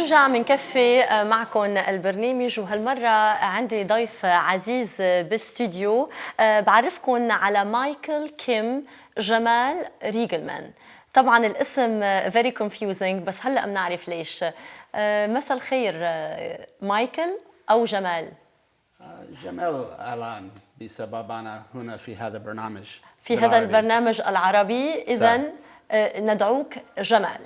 منرجع منكفي معكم البرنامج، وهالمرة عندي ضيف عزيز باستوديو. بعرفكم على مايكل كيم جمال ريجلمان. طبعا الاسم very confusing، بس هلأ بنعرف ليش. مساء الخير مايكل أو جمال. جمال الآن بسبب أنا هنا في هذا البرنامج هذا البرنامج العربي، إذن ندعوك جمال.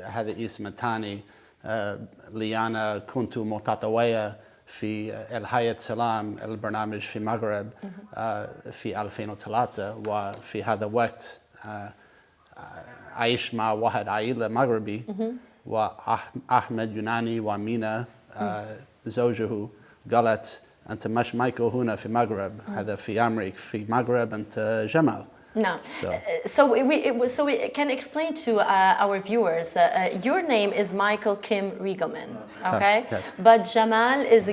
هذا اسم ثاني اللي أنا كنت متطوعة في الحياة سلام البرنامج في المغرب في 2003، وفي هذا الوقت أعيش مع واحد عائلة مغربي، وأحمد يوناني ومينا زوجه قالت أنت مش مايكل هنا في المغرب، هذا في أمريكا في المغرب أنت جمال. No. So we can explain to our viewers. Your name is Michael Kim Riegelman, okay? Yes. But Jamal is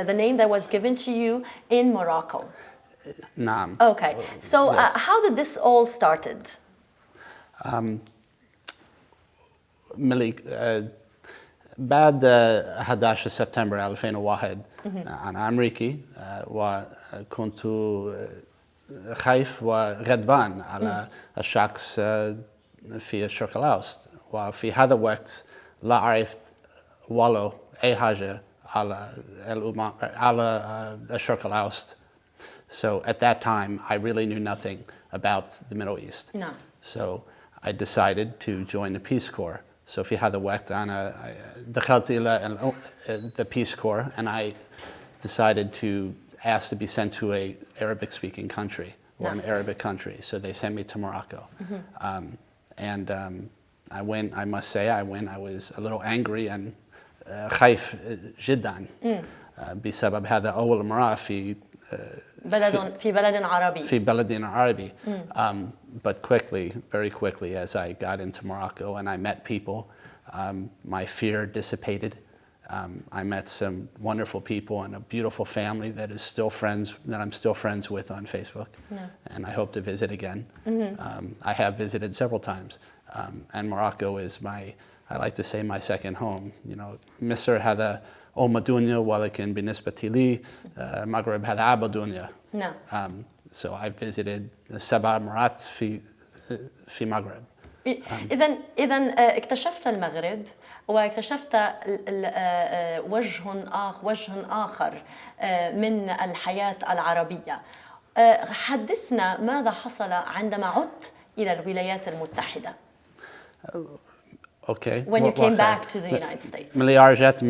the name that was given to you in Morocco. نعم. Okay. So how did this all started? ملك بعد 11 سبتمبر 2001 أنا أمريكي، وكنت خايف وغضبان على الشخص في الشرق الأوسط، وفي هذا الوقت لا أعرف ولا أي حاجة على الشرق الأوسط. So at that time I really knew nothing about the Middle East. No. So I decided to join the Peace Corps. So في هذا الوقت أنا دخلت إلى the Peace Corps, and I decided to ask to be sent to a Arabic-speaking country or an Arabic country. So they sent me to Morocco. I went, I must say, I was a little angry and خايف جدا بسبب هذا أول مرة في بلد عربي. But quickly, very quickly, as I got into Morocco and I met people, my fear dissipated. I met some wonderful people and a beautiful family that I'm still friends with on Facebook, and I hope to visit again. I have visited several times, and Morocco is I like to say my second home. You know, مصر هذا أم الدنيا، ولكن بالنسبة لي المغرب هذا أبو الدنيا. So I visited 7 مرات في المغرب. إذن اكتشفت المغرب واكتشفت وجه آخر من الحياة العربية. حدثنا ماذا حصل عندما عدت إلى الولايات المتحدة. Okay. When you came back to the United States. مليارجات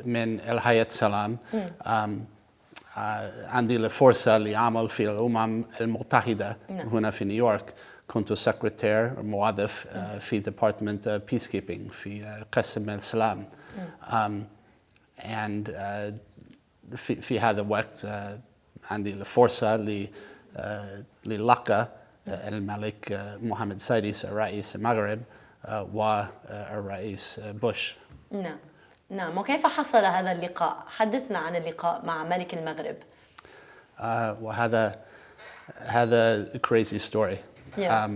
من الحياة السلام. عندي الفرصة لعمل في الأمم المتحدة هنا في نيويورك. كنت سكرتير موظف في ديبارتمنت peacekeeping في قسم السلام. and في هذا الوقت عندي الفرصة للقاء الملك محمد السادس رئيس المغرب والرئيس بوش. نعم. وكيف حصل هذا اللقاء؟ حدثنا عن اللقاء مع ملك المغرب. وهذا a crazy story. Yeah.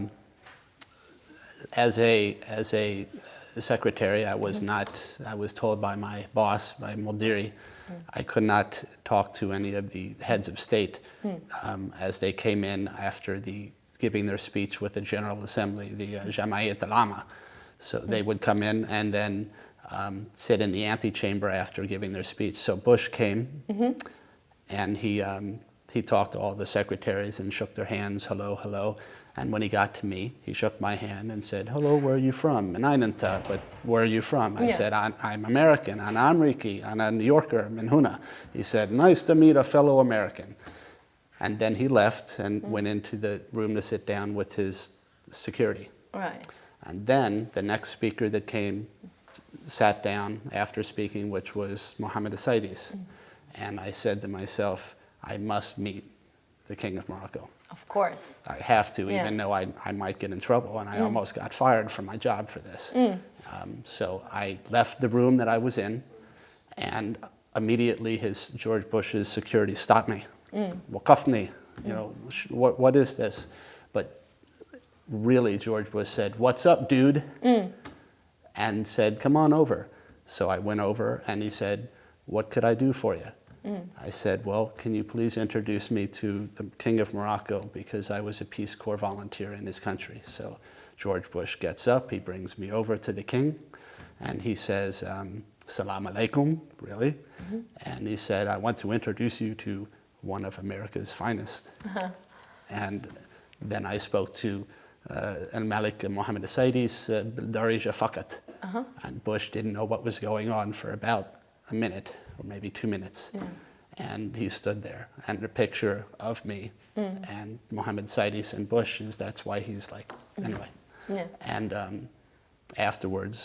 As a secretary, I was told by my boss, by Modiri, I could not talk to any of the heads of state as they came in after giving their speech with the General Assembly, the Jama'iyat al-Amma. So they would come in and then sit in the antechamber after giving their speech. So Bush came, and he talked to all the secretaries and shook their hands, hello. And when he got to me, he shook my hand and said, hello, where are you from? And I didn't tell, but where are you from? I said, I'm American, I'm Amriki, I'm a New Yorker, من هنا. He said, nice to meet a fellow American. And then he left and went into the room to sit down with his security. Right. And then the next speaker that came sat down after speaking, which was Mohammed al-Saidis. And I said to myself, I must meet the King of Morocco. Of course. I have to, even though I might get in trouble, and I almost got fired from my job for this. So I left the room that I was in, and immediately George Bush's security stopped me. وقفني, you know, what is this? But really, George Bush said, what's up, dude? and said, "Come on over." So I went over, and he said, "What could I do for you?" I said, "Well, can you please introduce me to the King of Morocco, because I was a Peace Corps volunteer in his country." So George Bush gets up, he brings me over to the king, and he says, "Salam alaikum," really. And he said, "I want to introduce you to one of America's finest." And then I spoke to Al-Malik Mohammed al-Saidis Darija Fakat. And Bush didn't know what was going on for about a minute, or maybe 2 minutes. And he stood there, and a picture of me and Mohammed Saidis and Bush is, that's why he's like, anyway. And afterwards,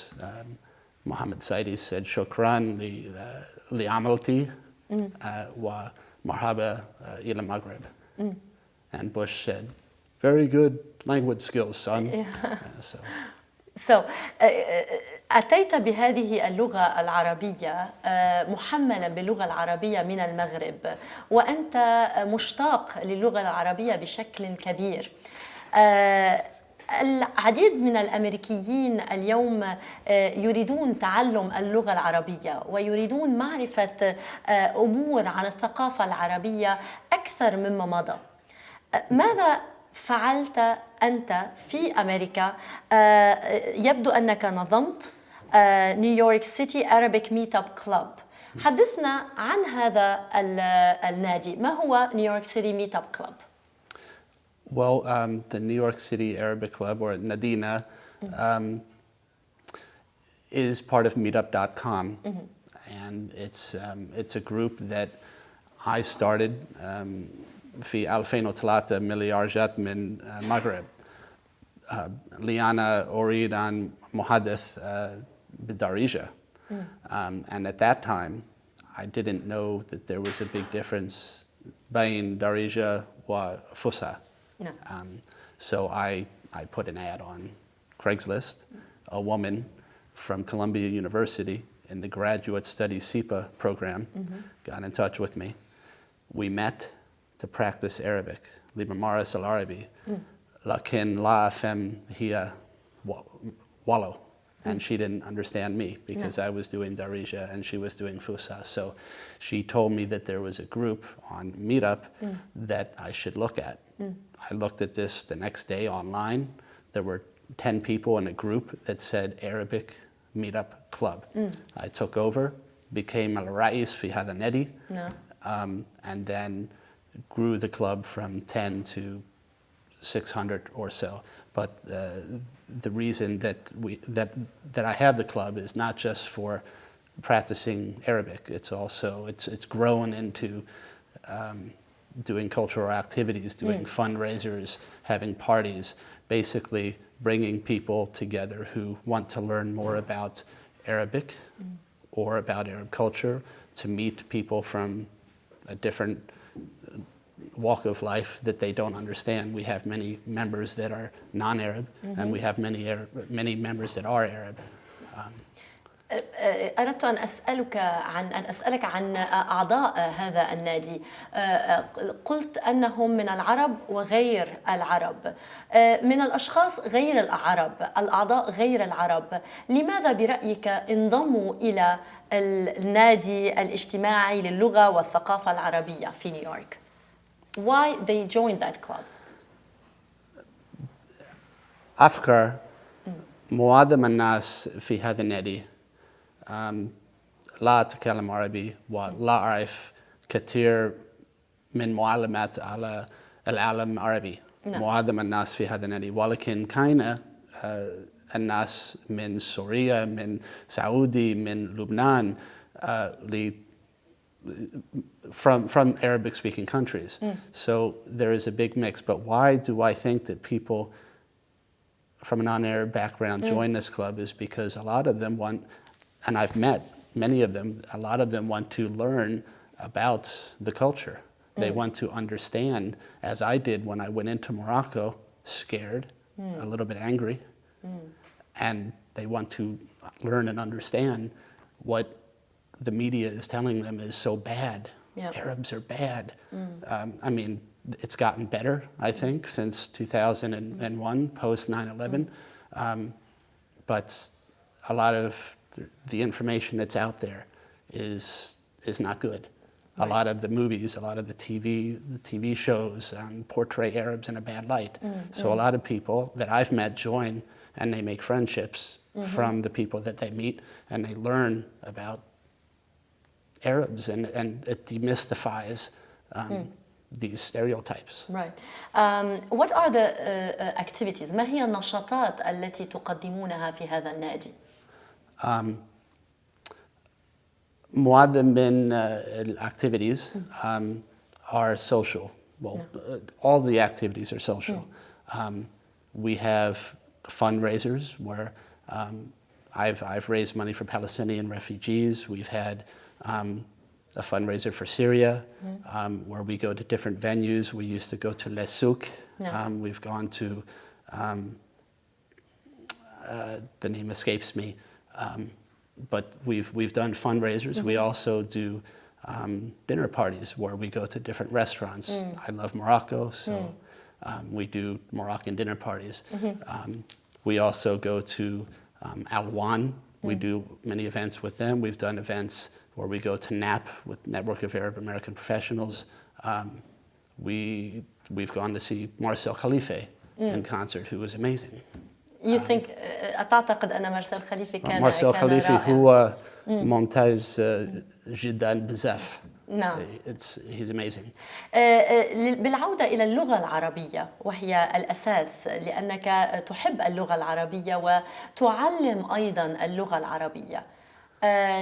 Mohammed Saidis said, "Shukran li amalti wa marhaba ila Maghreb." And Bush said, "Very good language skills, son." أتيت بهذه اللغة العربية محملا باللغة العربية من المغرب، وأنت مشتاق للغة العربية بشكل كبير. العديد من الأمريكيين اليوم يريدون تعلم اللغة العربية ويريدون معرفة أمور عن الثقافة العربية أكثر مما مضى. ماذا فعلت أنت في أمريكا؟ يبدو أنك نظمت نيويورك سيتي Arabic Meetup Club. حدثنا عن هذا النادي. ما هو نيويورك سيتي Meetup Club؟ Well, the New York City Arabic Club, or Nadina, is part of Meetup.com, and it's a group that I started في 2003 مليار جات من المغرب. لأنا أريد أن محدث بالدارجة. And at that time, I didn't know that there was a big difference بين دارجة وفصحى. So I put an ad on Craigslist. A woman from Columbia University in the Graduate Studies SIPA program got in touch with me. We met to practice Arabic. لبمارس العربي. لكن لا أفهم هي wallo. And she didn't understand me because I was doing Darija and she was doing Fusha. So she told me that there was a group on Meetup that I should look at. I looked at this the next day online. There were 10 people in a group that said Arabic Meetup Club. I took over, became al-Rais fi hadha nadi, and then grew the club from 10 to 600 or so. But the reason that I have the club is not just for practicing Arabic. It's also it's grown into doing cultural activities, doing fundraisers, having parties, basically bringing people together who want to learn more about Arabic or about Arab culture, to meet people from a different walk of life that they don't understand. We have many members that are non-Arab, and we have many members that are Arab. أردت أن أسألك عن أعضاء هذا النادي. قلت أنهم من العرب وغير العرب، من الأشخاص غير العرب، الأعضاء غير العرب. لماذا برأيك انضموا إلى النادي الاجتماعي للغة والثقافة العربية في نيويورك؟ Why they joined that club? أفكر معظم الناس في هذا النادي لا أتكلم عربي ولا أعرف كثير من معلومات على العالم العربي. معظم الناس في هذا النادي، ولكن كاين الناس من سوريا، من سعودي، من لبنان، from Arabic-speaking countries. So there is a big mix. But why do I think that people from a non-Arab background join this club is because a lot of them want, and I've met many of them, a lot of them want to learn about the culture. They want to understand, as I did when I went into Morocco, scared, a little bit angry, and they want to learn and understand what the media is telling them is so bad. Arabs are bad. I mean, it's gotten better, I think, since 2001, post 9/11. But a lot of the information that's out there is not good. A lot of the movies, a lot of the TV shows portray Arabs in a bad light. So a lot of people that I've met join, and they make friendships from the people that they meet, and they learn about Arabs, and it demystifies these stereotypes. Right. What are the activities? ما هي النشاطات التي تقدمونها في هذا النادي؟ معظم من activities are social. Well, all the activities are social. We have fundraisers where I've raised money for Palestinian refugees. We've had a fundraiser for Syria, where we go to different venues. We used to go to Les Souk. We've gone to, the name escapes me, but we've done fundraisers. We also do dinner parties where we go to different restaurants. I love Morocco, so we do Moroccan dinner parties. We also go to Al-Wan. We do many events with them. We've done events where we go to NAP with Network of Arab American Professionals. We've gone to see Marcel Khalife in concert, who was amazing. You think تعتقد أن مارسيل خليفي كان مارسيل خليفي هو ممتاز جدا بزاف. نعم. He's amazing. بالعودة إلى اللغة العربية وهي الأساس، لأنك تحب اللغة العربية وتعلم أيضا اللغة العربية.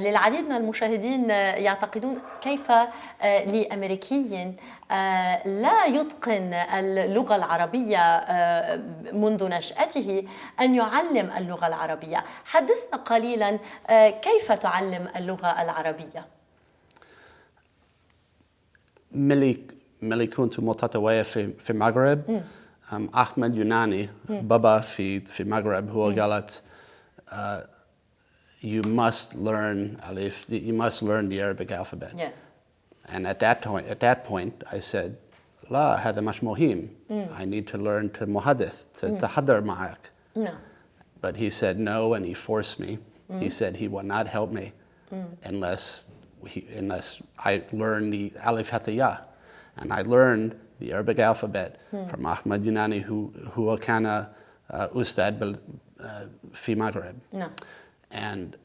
للعديد من المشاهدين يعتقدون كيف لأمريكي لا يتقن اللغة العربية منذ نشأته أن يعلم اللغة العربية. حدثنا قليلا كيف تعلم اللغة العربية؟ ملي كنت متطوع في المغرب، أحمد يوناني بابا في المغرب هو قالت you must learn Alif, you must learn the Arabic alphabet. Yes. And at that point, I said, لا هذا مش مهم. I need to learn to muhaddith, to تحضر معك. No. But he said no, and he forced me. He said he would not help me unless I learned the Alif Hatta Ya. And I learned the Arabic alphabet from Ahmad Yunani, who كان أستاذ في Maghreb. No. And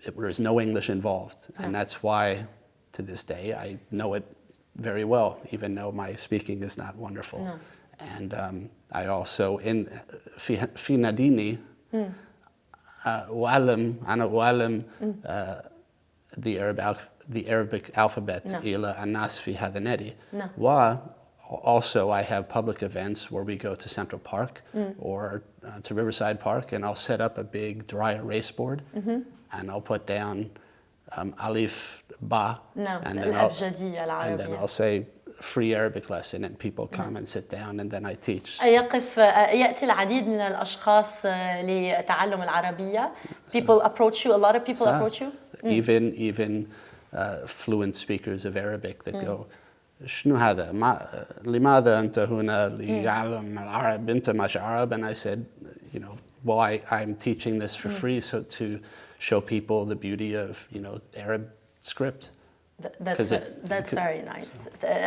there was no English involved. And that's why, to this day, I know it very well, even though my speaking is not wonderful. No. And I also, في ناديني أعلم the Arabic alphabet إلى الناس في هذا النادي. Also, I have public events where we go to Central Park or to Riverside Park, and I'll set up a big dry erase board, and I'll put down Alif Ba, and then I'll say free Arabic lesson, and people come and sit down, and then I teach. يأتي العديد من الأشخاص لتعلم العربية. People approach you. A lot of people approach you. Even fluent speakers of Arabic that go, شنو هذا؟ لماذا أنت هنا ليعلم العرب؟ أنت مش عرب. And I said, well, I'm teaching this for free, so to show people the beauty of, Arab script. That's very nice.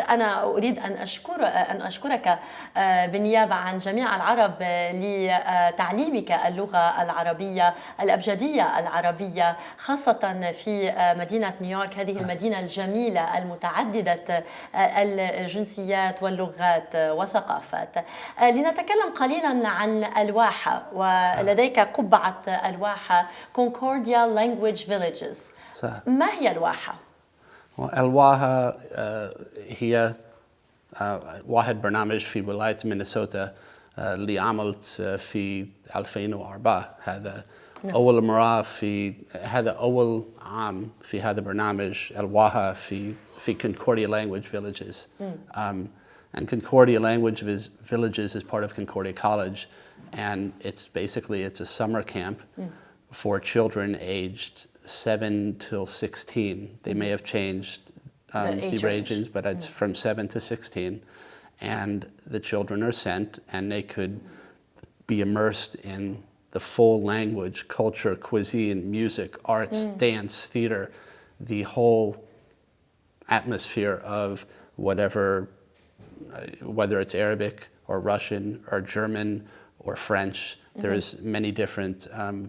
أنا أريد أن أشكرك بالنيابة عن جميع العرب لتعليمك اللغة العربية الأبجدية العربية، خاصة في مدينة نيويورك، هذه المدينة الجميلة المتعددة الجنسيات واللغات والثقافات. لنتكلم قليلا عن الواحة، ولديك قبعة الواحة Concordia Language Villages. ما هي الواحة؟ الواحة هي واحد برنامج في ولاية مينيسوتا اللي عملت في 2004. هذا أول مرة هذا أول عام في هذا البرنامج الواحة في Concordia Language Villages. And Concordia Language Villages is part of Concordia College, and it's a summer camp for children aged 7 till 16. They may have changed the ranges, but it's from 7 to 16. And the children are sent, and they could be immersed in the full language, culture, cuisine, music, arts, dance, theater, the whole atmosphere of whatever, whether it's Arabic or Russian or German or French. There's many different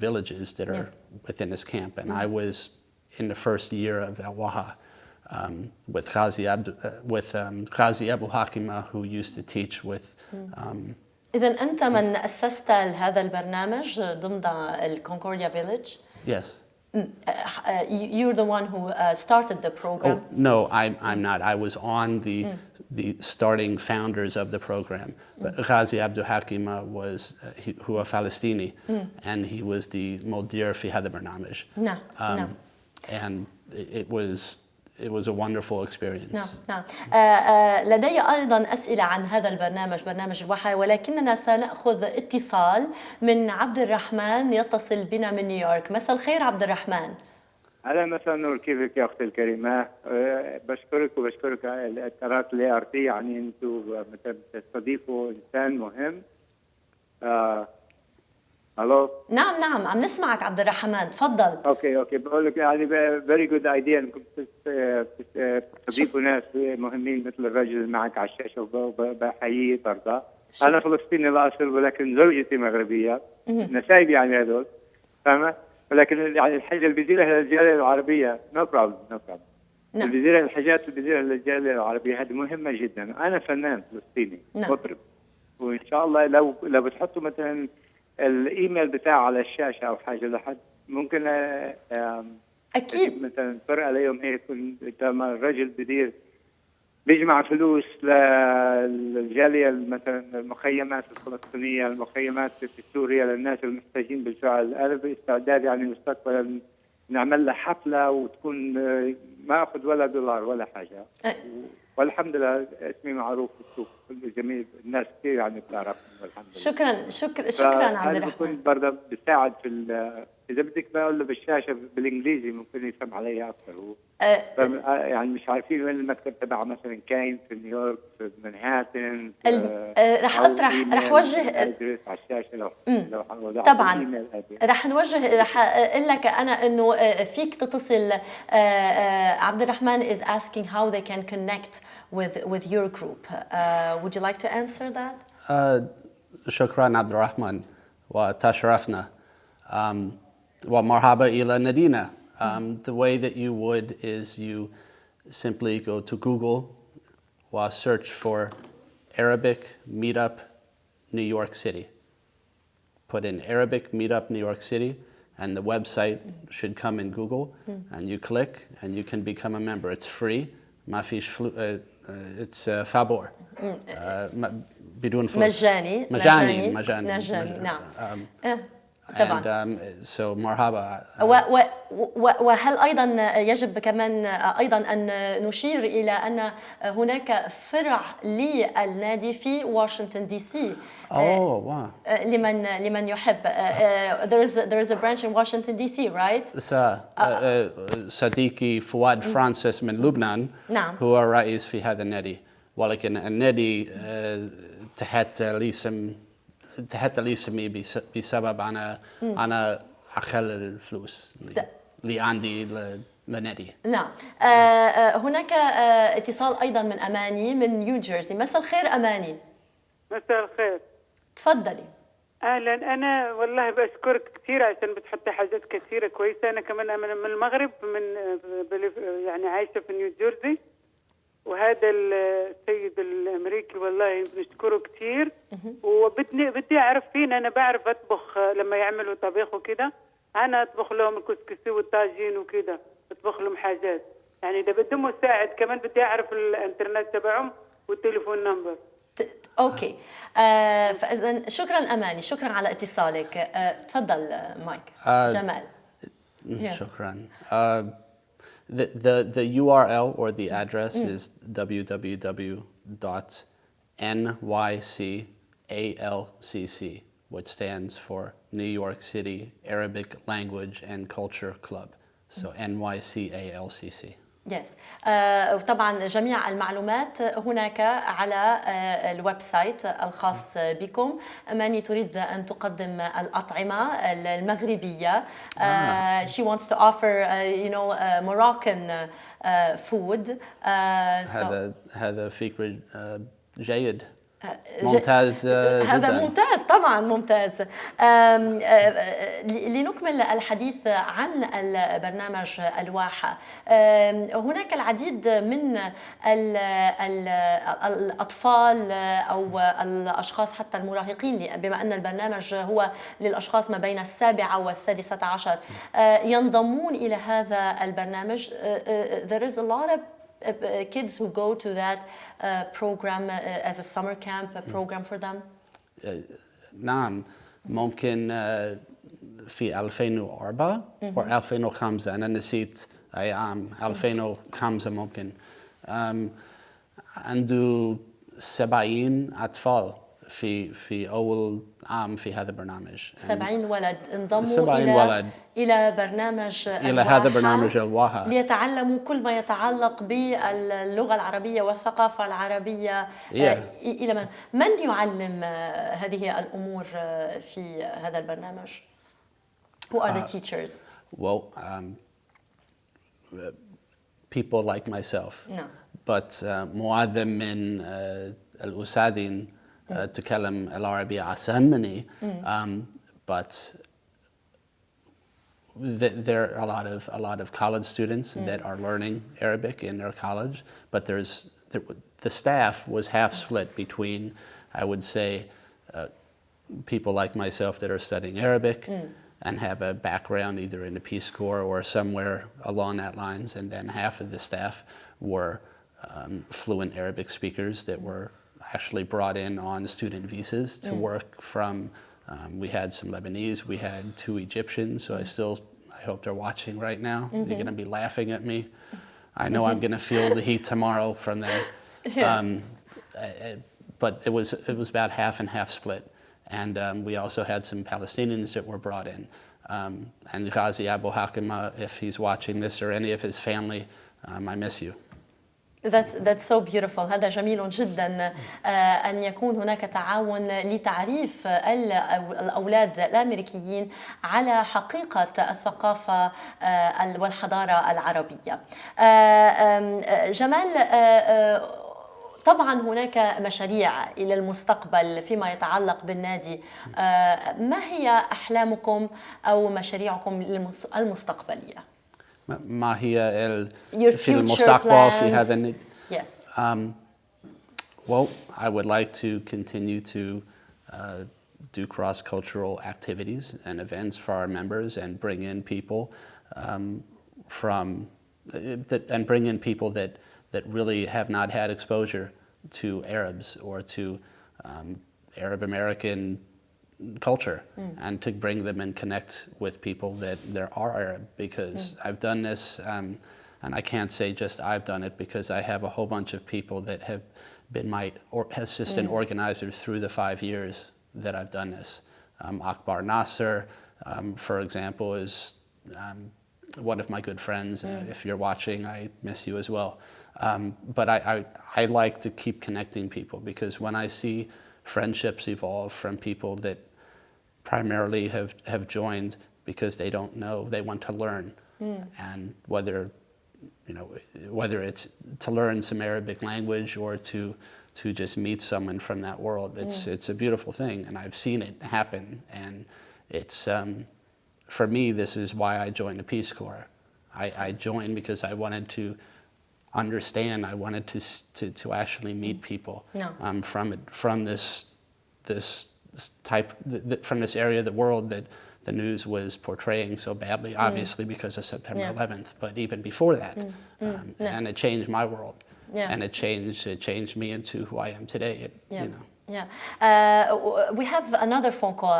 villages that are within this camp. And I was in the first year of Al Waha with Ghazi Abu Hakima, who used to teach with إذا أنت من أسست هذا البرنامج ضمن الكونكورديا Village. Yes. You're the one who started the program. Oh, no, I'm not. I was on the starting founders of the program. But Ghazi Abdul Hakima was هو فلسطيني, and he was the مدير في هذا البرنامج. نعم نعم. And it was a wonderful experience. نعم نعم. لدي أيضا أسئلة عن هذا البرنامج، برنامج الوحي، ولكننا سنأخذ اتصال من عبد الرحمن يتصل بنا من نيويورك. مساء الخير عبد الرحمن. أهلا مساء النور، كيفك يا أختي الكريمة؟ بشكرك وبشكرك على قناة الART، يعني أنتم تستضيفوا إنسان مهم. الو. نعم نعم عم نسمعك عبد الرحمن، تفضل. اوكي بقول لك يعني فيري جود ايديا انكم تستضيفوا ناس مهمين مثل الرجل اللي معك على الشاشه، وبحييه برضه. انا فلسطيني الاصل ولكن زوجتي مغربيه، نسايب يعني هذول، فاهمه؟ ولكن يعني الحاجه اللي بيديرها للجاليه العربيه نو بروبلم. نعم. بيديرها الحاجات اللي بيديرها للجاليه العربيه هذه مهمه جدا. انا فنان فلسطيني مطرب، وان شاء الله لو بتحطوا مثلا الايميل بتاعه على الشاشه او حاجه لحد ممكن اكيد مثلا فرقه ليهم هيك، لما الرجل بدير بيجمع فلوس للجاليه مثلا المخيمات الفلسطينيه، المخيمات في سوريا للناس المحتاجين بالفعل. انا باستعداد يعني مستقبلا نعمل لها حفله وتكون ما اخذ ولا دولار ولا حاجه. والحمد لله اسمي معروف في السوق، جميع الناس كثير يعني بتعرفني والحمد لله. شكرا عبد الرحمن. بكون برضه بساعد في اذا بدك بقول له بالشاشه بالانجليزي ممكن يفهم علي اكثر. يعني مش عارفين وين المكتب تبعه مثلا، كاين في نيويورك، في منهاتن. رح اوجه على الشاشه لو طبعا رح اقول لك انا انه فيك تتصل. عبد الرحمن is asking how they can connect with your group. Would you like to answer that? شكرا عبد الرحمن وتشرفنا. ومرحبا إلى ندينا. The way that you would is you simply go to Google or search for Arabic Meetup New York City. Put in Arabic Meetup New York City and the website should come in Google, and you click and you can become a member. It's free. ما فيش it's فابور. بدون فلوس. مجاني. نعم. طبعا. So مرحبا. وهل أيضا يجب كمان أيضا أن نشير إلى أن هناك فرع للنادي في واشنطن دي سي. لمن يحب. There is a branch in Washington DC, right? صديقي فؤاد فرانسيس من لبنان. نعم. هو رئيس في هذا النادي، ولكن النادي تحت اسمي بسبب أنا أخل الفلوس اللي عندي للنادي. نعم. هناك اتصال أيضا من أماني من نيو جيرسي. مساء الخير أماني. مساء الخير. تفضلي. أهلا. أنا والله بشكرك كثير عشان بتحطي حاجات كثيرة كويسة. أنا كمان من المغرب، يعني عايشة في نيو جيرسي، وهذا السيد الامريكي والله بنشكره كثير. بدي اعرف فين، انا بعرف اطبخ لما يعملوا طبيخ وكده، انا اطبخ لهم الكسكسي والطاجين وكده، اطبخ لهم حاجات. يعني اذا بدهم مساعد كمان بدي اعرف الانترنت تبعهم والتليفون نمبر. اوكي. فاذا شكرا اماني، شكرا على اتصالك. تفضل مايك. جمال. شكرا. The URL or the address is www.nycalcc, which stands for New York City Arabic Language and Culture Club. So NYCALCC. يس وطبعا جميع المعلومات هناك على الويب سايت الخاص بكم. ماني تريد أن تقدم الأطعمة المغربية. She wants to offer Moroccan food. هذا فكرة جيد. ممتاز هذا جدا. ممتاز طبعا ممتاز. لنكمل الحديث عن البرنامج الواحة. هناك العديد من الأطفال أو الأشخاص حتى المراهقين، بما أن البرنامج هو للأشخاص ما بين 7 و11 ينضمون إلى هذا البرنامج. There is a lot of kids who go to that program as a summer camp program for them. نعم ممكن في 2004 أو 2005 أنا نسيت أي عام 2005 ممكن عنده 70 أطفال في أول عام في هذا البرنامج. 70 ولد انضموا إلى برنامج إلى هذا برنامج الواحة ليتعلموا كل ما يتعلق باللغة العربية والثقافة العربية. إلى من يعلم هذه الأمور في هذا البرنامج؟ Who are the teachers? Well, people like myself. No. But معظم من الأستاذين تكلم العربية أحسن مني. But there are a lot of college students that are learning Arabic in their college, but the staff was half split between, I would say, people like myself that are studying Arabic and have a background either in the Peace Corps or somewhere along that lines, and then half of the staff were fluent Arabic speakers that were actually brought in on student visas to work from. We had some Lebanese, we had 2 Egyptians, so I hope they're watching right now. They're going to be laughing at me. I know I'm going to feel the heat tomorrow from them. But it was about half and half split. And we also had some Palestinians that were brought in. And Ghazi Abu Hakima, if he's watching this or any of his family, I miss you. That's so beautiful. هذا جميل جدا أن يكون هناك تعاون لتعريف الأولاد الأمريكيين على حقيقة الثقافة والحضارة العربية. جمال، طبعا هناك مشاريع إلى المستقبل فيما يتعلق بالنادي. ما هي أحلامكم أو مشاريعكم المستقبلية؟ ما هي في المستقبل في هذا النادي؟ Yes. Well, I would like to continue to do cross-cultural activities and events for our members and bring in people that really have not had exposure to Arabs or to Arab American culture, and to bring them and connect with people that there are Arab, because I've done this, and I can't say just I've done it, because I have a whole bunch of people that have been my assistant organizers through the 5 years that I've done this. Akbar Nasser, for example, is one of my good friends. If you're watching, I miss you as well. But I like to keep connecting people, because when I see friendships evolve from people that primarily have joined because they don't know, they want to learn, and whether it's to learn some Arabic language or to just meet someone from that world, it's a beautiful thing, and I've seen it happen, and it's for me, this is why I joined the Peace Corps. I joined because I wanted to understand. I wanted to actually meet people from this type, from this area of the world that the news was portraying so badly, obviously because of September 11th, but even before that. And it changed my world. And it changed me into who I am today. We have another phone call.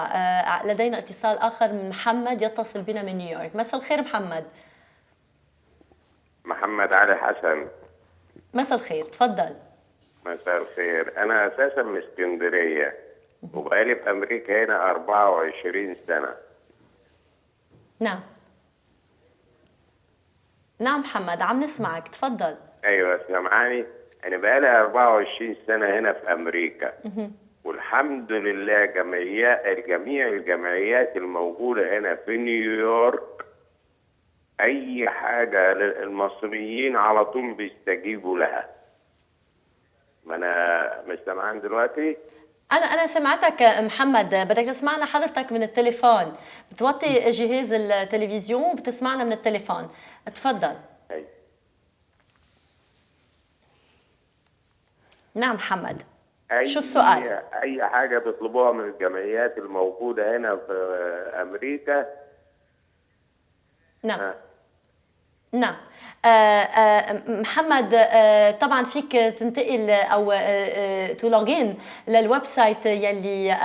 لدينا اتصال آخر من محمد يتصل بنا من نيويورك. مساء الخير محمد. محمد علي حسن. مساء الخير، تفضل. مساء الخير. أنا أساسا من اسكندرية وبقالي في أمريكا هنا 24 سنة. نعم. نعم محمد، عم نسمعك، تفضل. ايوه سامعاني. انا بقالي 24 سنه هنا في امريكا، والحمد لله جميع الجمعيات الموجوده هنا في نيويورك اي حاجه للمصريين على طول بيستجيبوا لها. ما انا مش سامعان دلوقتي. أنا سمعتك محمد، بدك تسمعنا حضرتك من التليفون، بتوطي جهاز التلفزيون وبتسمعنا من التليفون، تفضل. أيوة. نعم محمد، شو السؤال؟ اي حاجه بيطلبوها من الجمعيات الموجوده هنا في امريكا. نعم. نعم. محمد، طبعا فيك تنتقل او تلوجين للويب سايت يلي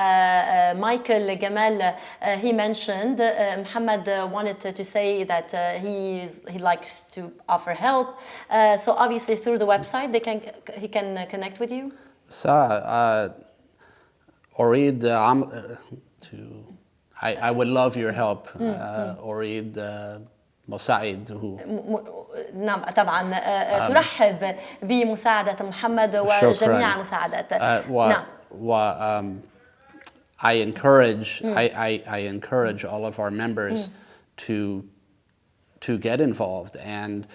مايكل جمال he mentioned. Muhammad wanted to say that he likes to offer help, so obviously through the website he can connect with you. أريد I would love your help. أريد مساعد هو. نعم طبعا ترحب بمساعدة محمد وجميع مساعداته. نعم. I encourage all of our members to get involved and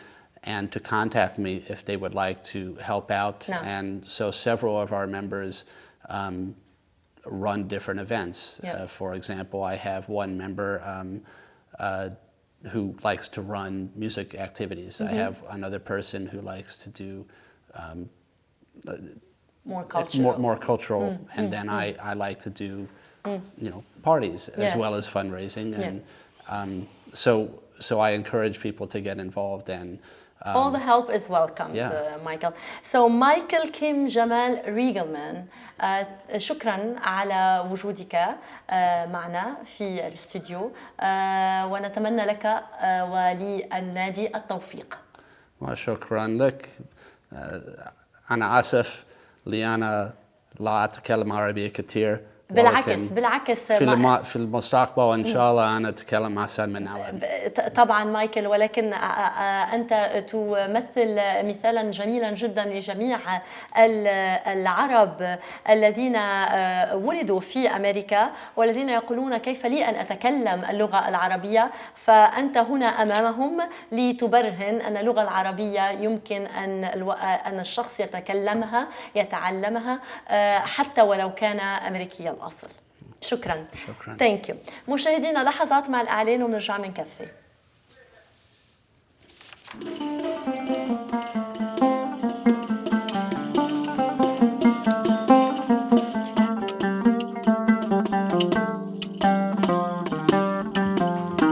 to contact me if they would like to help out. No. And so several of our members run different events. Yeah. For example, I have one member who likes to run music activities. I have another person who likes to do more cultural. And then I like to do parties as well as fundraising. And so I encourage people to get involved and all the help is welcomed. Michael. So Michael Kim Jamal Riegelman, شكرا على وجودك معنا في الاستوديو ونتمنى لك وللنادي التوفيق. وشكرا لك. أنا آسف لأنا لا أتكلم عربية كثير. بالعكس في المستقبل إن شاء الله أنا أتكلم أحسن من الآن. طبعا مايكل، ولكن أنت تمثل مثالا جميلا جدا لجميع العرب الذين ولدوا في أمريكا والذين يقولون كيف لي أن أتكلم اللغة العربية، فأنت هنا أمامهم لتبرهن أن اللغة العربية يمكن أن الشخص يتعلمها حتى ولو كان أمريكي الأصل. شكرا. شكرا. Thank you. مشاهدينا لحظات مع الإعلان وبنرجع بنكفي.